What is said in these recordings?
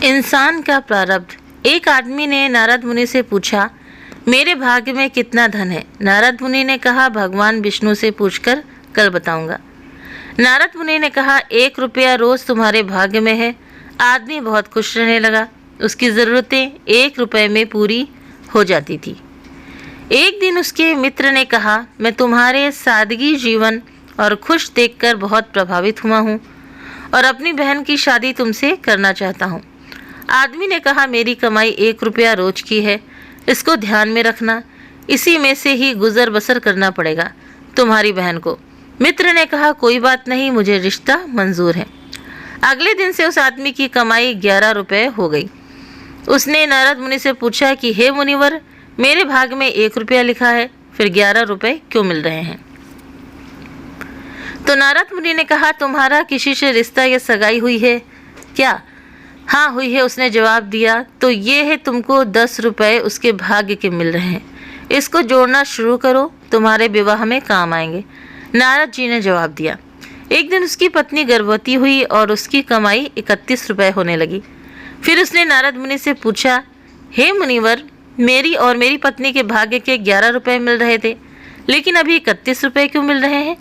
इंसान का प्रारब्ध। एक आदमी ने नारद मुनि से पूछा, मेरे भाग्य में कितना धन है? नारद मुनि ने कहा, भगवान विष्णु से पूछकर कल बताऊंगा। नारद मुनि ने कहा, 1 रुपया रोज तुम्हारे भाग्य में है। आदमी बहुत खुश रहने लगा। उसकी ज़रूरतें 1 रुपये में पूरी हो जाती थी। एक दिन उसके मित्र ने कहा, मैं तुम्हारे सादगी जीवन और खुश देखकर बहुत प्रभावित हुआ हूँ और अपनी बहन की शादी तुमसे करना चाहता हूँ। आदमी ने कहा, मेरी कमाई 1 रुपया रोज की है, इसको ध्यान में रखना, इसी में से ही गुजर बसर करना पड़ेगा तुम्हारी बहन को। मित्र ने कहा, कोई बात नहीं, मुझे रिश्ता मंजूर है। अगले दिन से उस आदमी की कमाई 11 रुपये हो गई। उसने नारद मुनि से पूछा कि हे मुनिवर, मेरे भाग में 1 रुपया लिखा है, फिर 11 रुपये क्यों मिल रहे हैं? तो नारद मुनि ने कहा, तुम्हारा किसी से रिश्ता या सगाई हुई है क्या? हाँ हुई है, उसने जवाब दिया। तो ये है, तुमको 10 रुपये उसके भाग्य के मिल रहे हैं, इसको जोड़ना शुरू करो, तुम्हारे विवाह में काम आएंगे। नारद जी ने जवाब दिया। एक दिन उसकी पत्नी गर्भवती हुई और उसकी कमाई 31 रुपये होने लगी। फिर उसने नारद मुनि से पूछा, हे मुनिवर, मेरी और मेरी पत्नी के भाग्य के 11 रुपये मिल रहे थे, लेकिन अभी 31 रुपये क्यों मिल रहे हैं?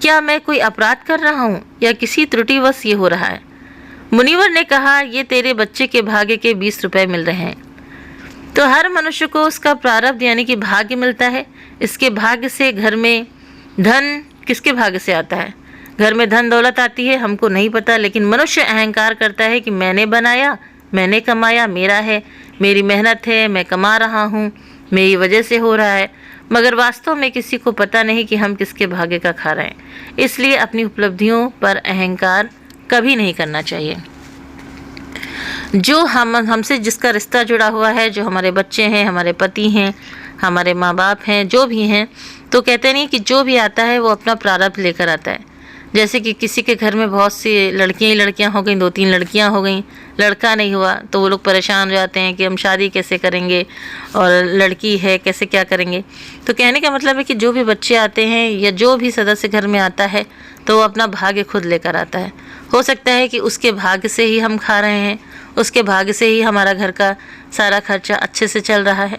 क्या मैं कोई अपराध कर रहा हूँ या किसी त्रुटिवश ये हो रहा है? मुनिवर ने कहा, ये तेरे बच्चे के भाग्य के 20 रुपये मिल रहे हैं। तो हर मनुष्य को उसका प्रारब्ध यानी कि भाग्य मिलता है। इसके भाग्य से घर में धन किसके भाग्य से आता है? घर में धन दौलत आती है, हमको नहीं पता, लेकिन मनुष्य अहंकार करता है कि मैंने बनाया, मैंने कमाया, मेरा है, मेरी मेहनत है, मैं कमा रहा हूँ, मेरी वजह से हो रहा है। मगर वास्तव में किसी को पता नहीं कि हम किसके भाग्य का खा रहे हैं। इसलिए अपनी उपलब्धियों पर अहंकार कभी नहीं करना चाहिए। जो हमसे जिसका रिश्ता जुड़ा हुआ है, जो हमारे बच्चे हैं, हमारे पति हैं, हमारे माँ बाप हैं, जो भी हैं, तो कहते नहीं कि जो भी आता है वो अपना प्रारब्ध लेकर आता है। जैसे कि किसी के घर में बहुत सी लड़कियां हो गई, 2-3 लड़कियां हो गई, लड़का नहीं हुआ, तो वो लोग परेशान हो जाते हैं कि हम शादी कैसे करेंगे और लड़की है कैसे क्या करेंगे। तो कहने का मतलब है कि जो भी बच्चे आते हैं या जो भी सदस्य घर में आता है तो वो अपना भाग्य खुद लेकर आता है। हो सकता है कि उसके भाग्य से ही हम खा रहे हैं, उसके भाग्य से ही हमारा घर का सारा खर्चा अच्छे से चल रहा है।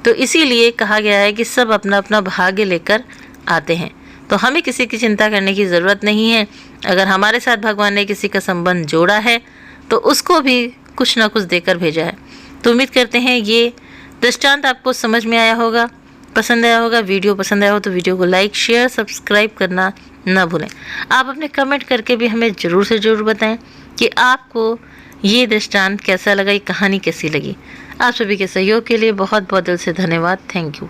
तो इसीलिए कहा गया है कि सब अपना अपना भाग्य लेकर आते हैं, तो हमें किसी की चिंता करने की ज़रूरत नहीं है। अगर हमारे साथ भगवान ने किसी का संबंध जोड़ा है तो उसको भी कुछ ना कुछ देकर भेजा है। तो उम्मीद करते हैं ये दृष्टांत आपको समझ में आया होगा, पसंद आया होगा। वीडियो पसंद आया हो तो वीडियो को लाइक, शेयर, सब्सक्राइब करना ना भूलें। आप अपने कमेंट करके भी हमें ज़रूर से ज़रूर बताएं कि आपको ये दृष्टांत कैसा लगा, ये कहानी कैसी लगी। आप सभी के सहयोग के लिए बहुत बहुत दिल से धन्यवाद। Thank you.